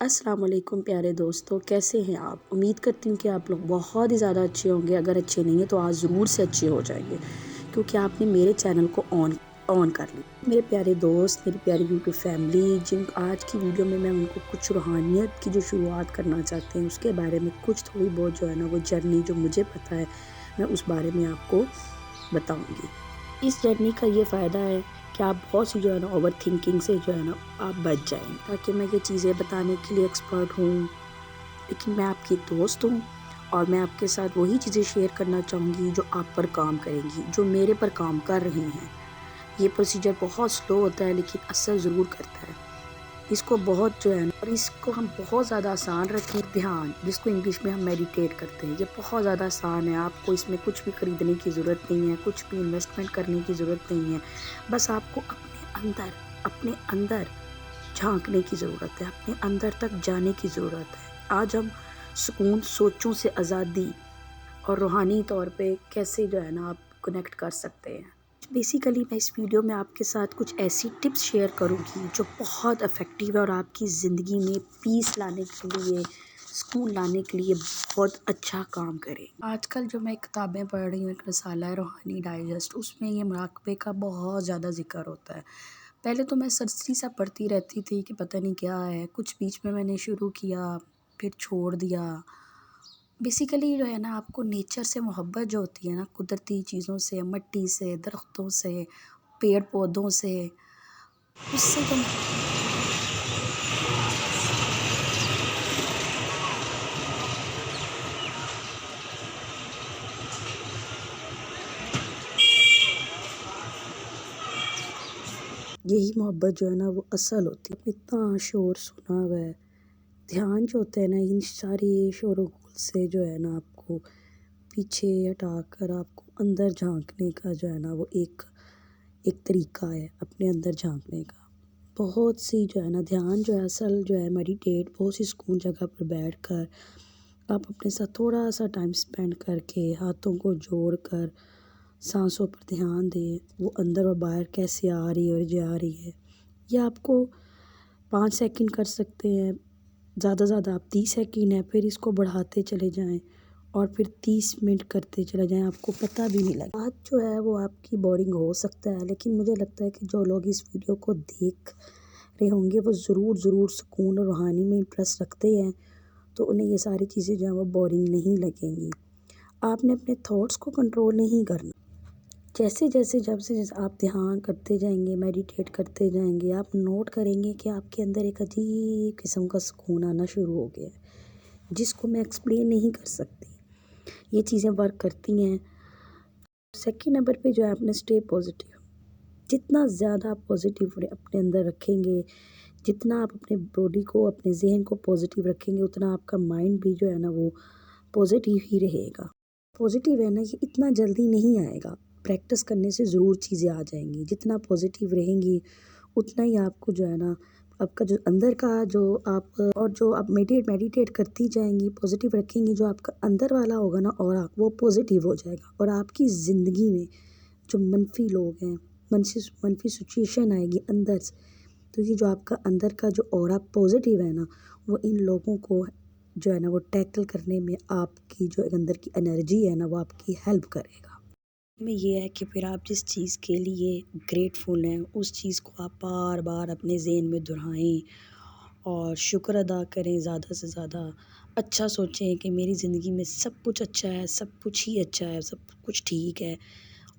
السلام علیکم پیارے دوستو، کیسے ہیں آپ؟ امید کرتی ہوں کہ آپ لوگ بہت ہی زیادہ اچھے ہوں گے۔ اگر اچھے نہیں ہیں تو آج ضرور سے اچھے ہو جائیں گے، کیونکہ آپ نے میرے چینل کو آن کر لی۔ میرے پیارے دوست، میری پیاری یوٹیوب فیملی، جن آج کی ویڈیو میں ان کو کچھ روحانیت کی جو شروعات کرنا چاہتے ہیں اس کے بارے میں کچھ تھوڑی بہت جو ہے نا وہ جرنی جو مجھے پتہ ہے میں اس بارے میں آپ کو بتاؤں گی۔ اس جرنی کا یہ فائدہ ہے کہ آپ بہت سی جو ہے نا اوور تھنکنگ سے جو ہے نا آپ بچ جائیں، تاکہ میں یہ چیزیں بتانے کے لیے ایکسپرٹ ہوں، لیکن میں آپ کی دوست ہوں اور میں آپ کے ساتھ وہی چیزیں شیئر کرنا چاہوں گی جو آپ پر کام کریں گی، جو میرے پر کام کر رہی ہیں۔ یہ پروسیجر بہت سلو ہوتا ہے لیکن اثر ضرور کرتا ہے۔ اس کو بہت جو ہے نا، اور اس کو ہم بہت زیادہ آسان رکھیں، دھیان، جس کو انگلش میں ہم میڈیٹیٹ کرتے ہیں، یہ بہت زیادہ آسان ہے۔ آپ کو اس میں کچھ بھی خریدنے کی ضرورت نہیں ہے، کچھ بھی انویسٹمنٹ کرنے کی ضرورت نہیں ہے، بس آپ کو اپنے اندر جھانکنے کی ضرورت ہے، اپنے اندر تک جانے کی ضرورت ہے۔ آج ہم سکون، سوچوں سے آزادی اور روحانی طور پہ کیسے جو ہے نا آپ کنیکٹ کر سکتے ہیں۔ بیسیکلی میں اس ویڈیو میں آپ کے ساتھ کچھ ایسی ٹپس شیئر کروں گی جو بہت افیکٹیو ہے اور آپ کی زندگی میں پیس لانے کے لیے، سکون لانے کے لیے بہت اچھا کام کرے۔ آج کل جو میں کتابیں پڑھ رہی ہوں، ایک رسالہ ہے روحانی ڈائجسٹ، اس میں یہ مراقبے کا بہت زیادہ ذکر ہوتا ہے۔ پہلے تو میں سرسری سا پڑھتی رہتی تھی کہ پتہ نہیں کیا ہے، کچھ بیچ میں نے شروع کیا پھر چھوڑ دیا۔ بیسیکلی جو ہے نا آپ کو نیچر سے محبت جو ہوتی ہے نا، قدرتی چیزوں سے، مٹی سے، درختوں سے، پیڑ پودوں سے، اس سے تو یہی محبت جو ہے نا وہ اصل ہوتی ہے۔ اتنا شور سنا ہوا ہے، دھیان جو ہوتا ہے نا ان ساری شور و غل سے جو ہے نا آپ کو پیچھے ہٹا کر آپ کو اندر جھانکنے کا جو ہے نا وہ ایک طریقہ ہے اپنے اندر جھانکنے کا۔ بہت سی جو ہے نا دھیان جو ہے اصل جو ہے میڈیٹیٹ، بہت سی سکون جگہ پر بیٹھ کر آپ اپنے ساتھ تھوڑا سا ٹائم سپینڈ کر کے ہاتھوں کو جوڑ کر سانسوں پر دھیان دیں، وہ اندر اور باہر کیسے آ رہی ہے اور جا رہی ہے۔ یہ آپ کو 5 سیکنڈ کر سکتے ہیں، زیادہ زیادہ آپ 30 سیکنڈ ہے، پھر اس کو بڑھاتے چلے جائیں اور پھر 30 منٹ کرتے چلے جائیں، آپ کو پتہ بھی نہیں لگے۔ بات جو ہے وہ آپ کی بورنگ ہو سکتا ہے، لیکن مجھے لگتا ہے کہ جو لوگ اس ویڈیو کو دیکھ رہے ہوں گے وہ ضرور سکون اور روحانی میں انٹرسٹ رکھتے ہیں، تو انہیں یہ ساری چیزیں جو ہیں وہ بورنگ نہیں لگیں گی۔ آپ نے اپنے تھاٹس کو کنٹرول نہیں کرنا۔ جب سے آپ دھیان کرتے جائیں گے، میڈیٹیٹ کرتے جائیں گے، آپ نوٹ کریں گے کہ آپ کے اندر ایک عجیب قسم کا سکون آنا شروع ہو گیا ہے، جس کو میں ایکسپلین نہیں کر سکتی۔ یہ چیزیں ورک کرتی ہیں۔ سیکنڈ نمبر پہ جو ہے اپنے اسٹے پازیٹیو۔ جتنا زیادہ آپ پازیٹیو اپنے اندر رکھیں گے، جتنا آپ اپنے باڈی کو، اپنے ذہن کو پازیٹیو رکھیں گے، اتنا آپ کا مائنڈ بھی جو ہے نا وہ پازیٹیو ہی رہے گا۔ پازیٹیو ہے نا یہ اتنا جلدی نہیں آئے گا، پریکٹس کرنے سے ضرور چیزیں آ جائیں گی۔ جتنا پازیٹیو رہیں گی اتنا ہی آپ کو جو ہے نا آپ کا جو اندر کا جو آپ میڈیٹیٹ کرتی جائیں گی، پازیٹیو رکھیں گی، جو آپ کا اندر والا ہوگا نا اور وہ پازیٹیو ہو جائے گا، اور آپ کی زندگی میں جو منفی لوگ ہیں، منفی سچویشن آئے گی اندر سے، تو یہ جو آپ کا اندر کا جو اورا پازیٹیو ہے نا وہ ان لوگوں کو جو ہے نا وہ ٹیکل کرنے میں آپ کی جو اندر کی انرجی ہے نا وہ آپ کی ہیلپ کرے گا۔ میں یہ ہے کہ پھر آپ جس چیز کے لیے گریٹفل ہیں اس چیز کو آپ بار بار اپنے ذہن میں دہرائیں اور شکر ادا کریں، زیادہ سے زیادہ اچھا سوچیں کہ میری زندگی میں سب کچھ اچھا ہے، سب کچھ ہی اچھا ہے، سب کچھ ٹھیک ہے۔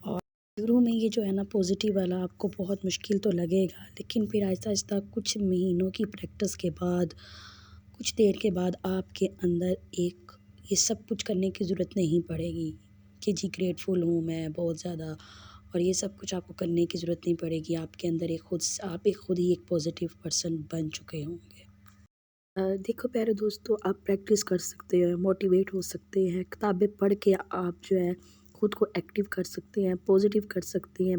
اور شروع میں یہ جو ہے نا پازیٹیو والا آپ کو بہت مشکل تو لگے گا، لیکن پھر آہستہ آہستہ کچھ مہینوں کی پریکٹس کے بعد، کچھ دیر کے بعد آپ کے اندر یہ سب کچھ کرنے کی ضرورت نہیں پڑے گی کہ جی گریٹفل ہوں میں بہت زیادہ، اور یہ سب کچھ آپ کو کرنے کی ضرورت نہیں پڑے گی۔ آپ کے اندر خود ہی ایک پازیٹیو پرسن بن چکے ہوں گے۔ دیکھو پیارے دوستو، آپ پریکٹس کر سکتے ہیں، موٹیویٹ ہو سکتے ہیں، کتابیں پڑھ کے آپ جو ہے خود کو ایکٹیو کر سکتے ہیں، پازیٹیو کر سکتے ہیں،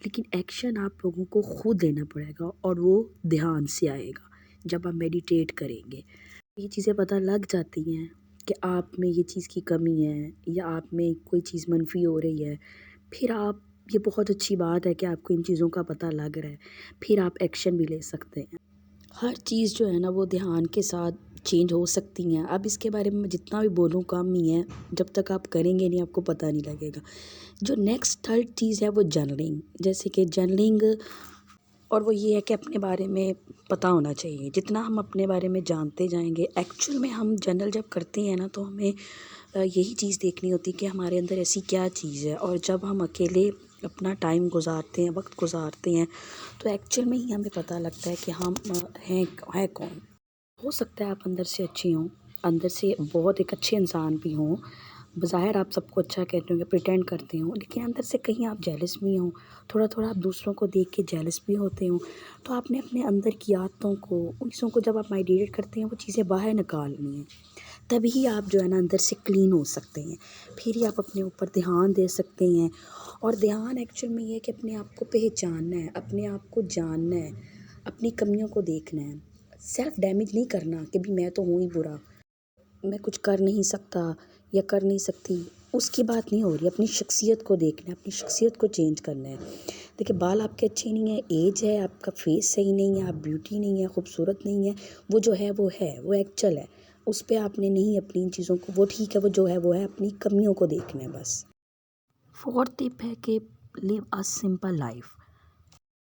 لیکن ایکشن آپ لوگوں کو خود لینا پڑے گا، اور وہ دھیان سے آئے گا جب آپ میڈیٹیٹ کریں گے۔ یہ چیزیں پتہ لگ جاتی ہیں کہ آپ میں یہ چیز کی کمی ہے یا آپ میں کوئی چیز منفی ہو رہی ہے، پھر یہ بہت اچھی بات ہے کہ آپ کو ان چیزوں کا پتہ لگ رہا ہے، پھر آپ ایکشن بھی لے سکتے ہیں۔ ہر چیز جو ہے نا وہ دھیان کے ساتھ چینج ہو سکتی ہیں. اب اس کے بارے میں جتنا بھی بولوں کم ہی ہے، جب تک آپ کریں گے نہیں آپ کو پتہ نہیں لگے گا. جو نیکسٹ تھرڈ چیز ہے وہ جرنلنگ. جیسے کہ جرنلنگ، اور وہ یہ ہے کہ اپنے بارے میں پتہ ہونا چاہیے. جتنا ہم اپنے بارے میں جانتے جائیں گے، ایکچوئل میں ہم جرنل جب کرتے ہیں نا تو ہمیں یہی چیز دیکھنی ہوتی ہے کہ ہمارے اندر ایسی کیا چیز ہے. اور جب ہم اکیلے اپنا ٹائم گزارتے ہیں، وقت گزارتے ہیں، تو ایکچوئل میں ہی ہمیں پتہ لگتا ہے کہ ہم ہیں کون. ہو سکتا ہے آپ اندر سے اچھی ہوں، اندر سے بہت ایک اچھے انسان بھی ہوں، بظاہر آپ سب کو اچھا کہتے ہوں یا پریٹینڈ کرتے ہوں، لیکن اندر سے کہیں آپ جیلس بھی ہوں، تھوڑا تھوڑا آپ دوسروں کو دیکھ کے جیلس بھی ہوتے ہوں. تو آپ نے اپنے اندر کی عادتوں کو، ان چیزوں کو جب آپ مائڈیٹ کرتے ہیں، وہ چیزیں باہر نکالنی ہیں. تبھی آپ جو ہے نا اندر سے کلین ہو سکتے ہیں. پھر ہی آپ اپنے اوپر دھیان دے سکتے ہیں. اور دھیان ایکچوئل میں یہ ہے کہ اپنے آپ کو پہچاننا ہے، اپنے آپ کو جاننا ہے، اپنی کمیوں کو دیکھنا ہے. سیلف ڈیمیج نہیں کرنا کہ بھی میں تو ہوں ہی برا، میں کچھ کر نہیں سکتا یا کر نہیں سکتی. اس کی بات نہیں ہو رہی. اپنی شخصیت کو دیکھنا ہے، اپنی شخصیت کو چینج کرنا ہے. دیکھیں، بال آپ کے اچھے نہیں ہیں، ایج ہے، آپ کا فیس صحیح نہیں ہے، آپ بیوٹی نہیں ہے، خوبصورت نہیں ہے، وہ جو ہے وہ ایکچوئل ہے. اس پہ آپ نے نہیں اپنی ان چیزوں کو، وہ ٹھیک ہے، وہ جو ہے وہ ہے. اپنی کمیوں کو دیکھنا ہے بس. فورتھ ٹپ ہے کہ لیو اے سمپل لائف.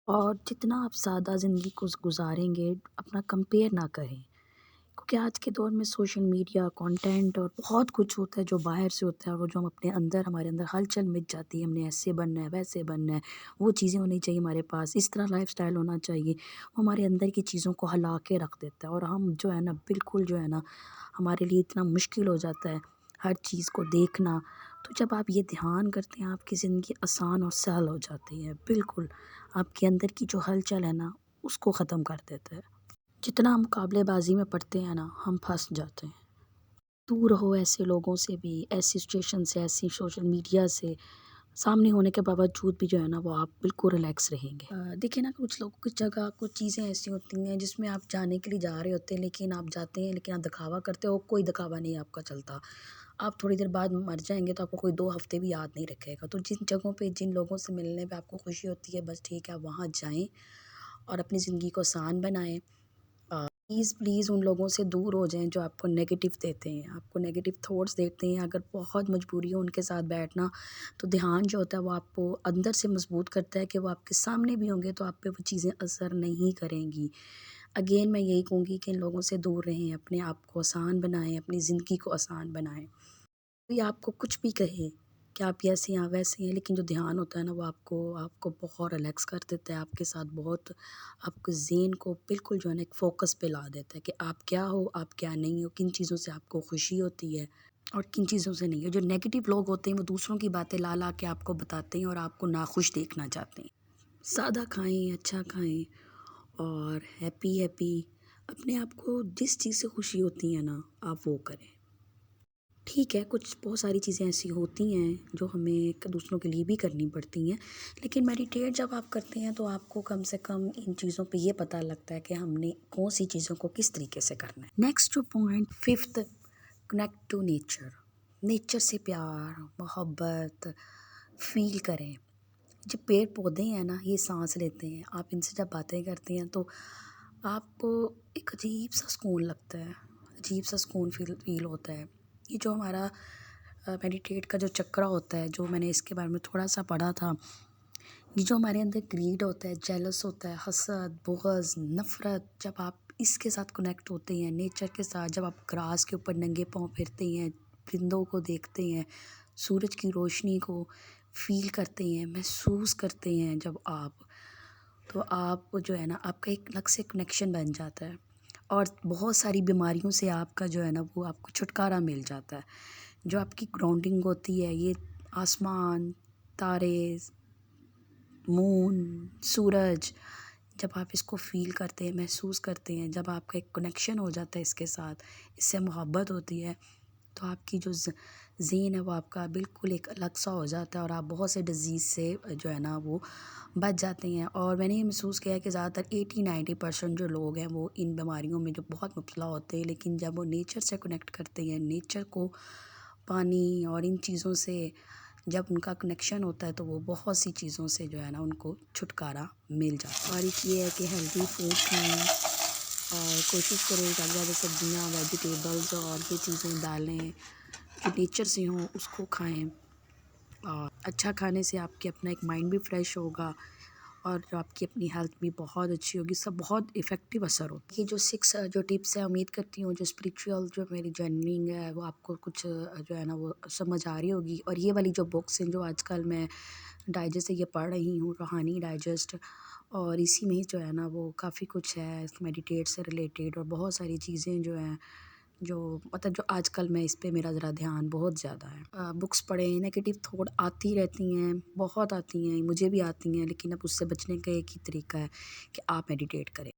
اور جتنا آپ سادہ زندگی کو گزاریں گے، اپنا کمپیئر نہ کریں. کیونکہ آج کے دور میں سوشل میڈیا، کانٹینٹ اور بہت کچھ ہوتا ہے جو باہر سے ہوتا ہے، اور جو ہم اپنے اندر، ہمارے اندر ہلچل مچ جاتی ہے. ہم نے ایسے بننا ہے، ویسے بننا ہے، وہ چیزیں ہونی چاہیے ہمارے پاس، اس طرح لائف سٹائل ہونا چاہیے. وہ ہمارے اندر کی چیزوں کو ہلا کے رکھ دیتا ہے. اور ہم جو ہے نا بالکل جو ہے نا ہمارے لیے اتنا مشکل ہو جاتا ہے ہر چیز کو دیکھنا. تو جب آپ یہ دھیان کرتے ہیں، آپ کی زندگی آسان اور سہل ہو جاتی ہے. بالکل آپ کے اندر کی جو ہلچل ہے نا اس کو ختم کر دیتا ہے. جتنا ہم مقابلے بازی میں پڑتے ہیں نا، ہم پھنس جاتے ہیں. دور رہو ایسے لوگوں سے بھی، ایسی سچویشن سے، ایسی سوشل میڈیا سے. سامنے ہونے کے باوجود بھی جو ہے نا وہ آپ بالکل ریلیکس رہیں گے. دیکھیں نا، کچھ لوگ، کچھ جگہ، کچھ چیزیں ایسی ہوتی ہیں جس میں آپ جانے کے لیے جا رہے ہوتے ہیں، لیکن آپ جاتے ہیں لیکن آپ دکھاوا کرتے ہو. کوئی دکھاوا نہیں آپ کا چلتا. آپ تھوڑی دیر بعد مر جائیں گے تو آپ کو کوئی 2 ہفتے بھی یاد نہیں رکھے گا. تو جن جگہوں پہ، جن لوگوں سے ملنے پہ آپ کو خوشی ہوتی ہے، بس ٹھیک ہے آپ وہاں جائیں اور اپنی زندگی کو آسان بنائیں. پلیز ان لوگوں سے دور ہو جائیں جو آپ کو نیگیٹو دیتے ہیں، آپ کو نیگیٹو تھاٹس دیتے ہیں. اگر بہت مجبوری ہو ان کے ساتھ بیٹھنا، تو دھیان جو ہوتا ہے وہ آپ کو اندر سے مضبوط کرتا ہے کہ وہ آپ کے سامنے بھی ہوں گے تو آپ پہ وہ چیزیں اثر نہیں کریں گی. اگین میں یہی کہوں گی کہ ان لوگوں سے دور رہیں، اپنے آپ کو آسان بنائیں، اپنی زندگی کو آسان بنائیں. کوئی آپ کو کچھ بھی کہے کہ آپ ایسے ہیں ویسے ہیں، لیکن جو دھیان ہوتا ہے نا وہ آپ کو بہت ریلیکس کر دیتا ہے. آپ کے ساتھ بہت، آپ کے ذہن کو بالکل جو ہے نا ایک فوکس پہ لا دیتا ہے کہ آپ کیا ہو، آپ کیا نہیں ہو، کن چیزوں سے آپ کو خوشی ہوتی ہے اور کن چیزوں سے نہیں ہے. جو نیگیٹو لوگ ہوتے ہیں وہ دوسروں کی باتیں لا لا کے آپ کو بتاتے ہیں اور آپ کو ناخوش دیکھنا چاہتے ہیں. سادہ کھائیں، اچھا کھائیں اور ہیپی اپنے آپ کو جس چیز سے خوشی ہوتی ہے نا آپ وہ کریں. ٹھیک ہے، کچھ بہت ساری چیزیں ایسی ہوتی ہیں جو ہمیں دوسروں کے لیے بھی کرنی پڑتی ہیں، لیکن میڈیٹیٹ جب آپ کرتے ہیں تو آپ کو کم سے کم ان چیزوں پہ یہ پتہ لگتا ہے کہ ہم نے کون سی چیزوں کو کس طریقے سے کرنا ہے. نیکسٹ جو point, fifth, connect to nature. Nature سے پیار، محبت فیل کریں. جو پیڑ پودے ہیں نا یہ سانس لیتے ہیں، آپ ان سے جب باتیں کرتے ہیں تو آپ کو ایک عجیب سا سکون لگتا ہے، عجیب سا سکون فیل ہوتا ہے. یہ جو ہمارا میڈیٹیٹ کا جو چکرا ہوتا ہے، جو میں نے اس کے بارے میں تھوڑا سا پڑھا تھا، یہ جو ہمارے اندر گریڈ ہوتا ہے، جیلس ہوتا ہے، حسد، بغض، نفرت، جب آپ اس کے ساتھ کنیکٹ ہوتے ہیں، نیچر کے ساتھ، جب آپ گراس کے اوپر ننگے پاؤں پھرتے ہیں، پرندوں کو دیکھتے ہیں، سورج کی روشنی کو فیل کرتے ہیں، محسوس کرتے ہیں، جب آپ، تو آپ جو ہے نا آپ کا ایک الگ سے کنیکشن بن جاتا ہے اور بہت ساری بیماریوں سے آپ کا جو ہے نا وہ آپ کو چھٹکارا مل جاتا ہے. جو آپ کی گراؤنڈنگ ہوتی ہے، یہ آسمان، تارے، مون، سورج، جب آپ اس کو فیل کرتے ہیں، محسوس کرتے ہیں، جب آپ کا ایک کنیکشن ہو جاتا ہے اس کے ساتھ، اس سے محبت ہوتی ہے، تو آپ کی جو ذہن ہے وہ آپ کا بالکل ایک الگ سا ہو جاتا ہے اور آپ بہت سے ڈیزیز سے جو ہے نا وہ بچ جاتے ہیں. اور میں نے یہ محسوس کیا ہے کہ زیادہ تر 80-90% جو لوگ ہیں وہ ان بیماریوں میں جو بہت مبتلا ہوتے ہیں، لیکن جب وہ نیچر سے کنیکٹ کرتے ہیں، نیچر کو، پانی اور ان چیزوں سے جب ان کا کنیکشن ہوتا ہے تو وہ بہت سی چیزوں سے جو ہے نا ان کو چھٹکارا مل جاتا ہے. اور ایک یہ ہے کہ ہیلدی فوڈ کھائیں، اور کوشش کریں زیادہ زیادہ سبزیاں ویجیٹیبلز اور یہ چیزیں دالیں جو نیچر سے ہوں اس کو کھائیں، اور اچھا کھانے سے آپ کے اپنا ایک مائنڈ بھی فریش ہوگا اور جو آپ کی اپنی ہیلتھ بھی بہت اچھی ہوگی، سب بہت افیکٹو اثر ہوتا ہے۔ یہ جو 6 جو ٹپس ہیں، امید کرتی ہوں جو اسپریچول جو میری جرننگ ہے وہ آپ کو کچھ جو ہے نا وہ سمجھ آ رہی ہوگی، اور یہ والی جو بکس ہیں جو آج کل میں ڈائجسٹ سے یہ پڑھ رہی ہوں، روحانی ڈائجسٹ، اور اسی میں جو ہے نا وہ کافی کچھ ہے میڈیٹیٹ سے ریلیٹڈ، اور بہت ساری چیزیں جو ہیں جو مطلب جو آج کل میں اس پہ میرا ذرا دھیان بہت زیادہ ہے۔ بکس پڑھیں، نیگیٹو تھاٹ آتی رہتی ہیں، بہت آتی ہیں، مجھے بھی آتی ہیں، لیکن اب اس سے بچنے کا ایک ہی طریقہ ہے کہ آپ میڈیٹیٹ کریں۔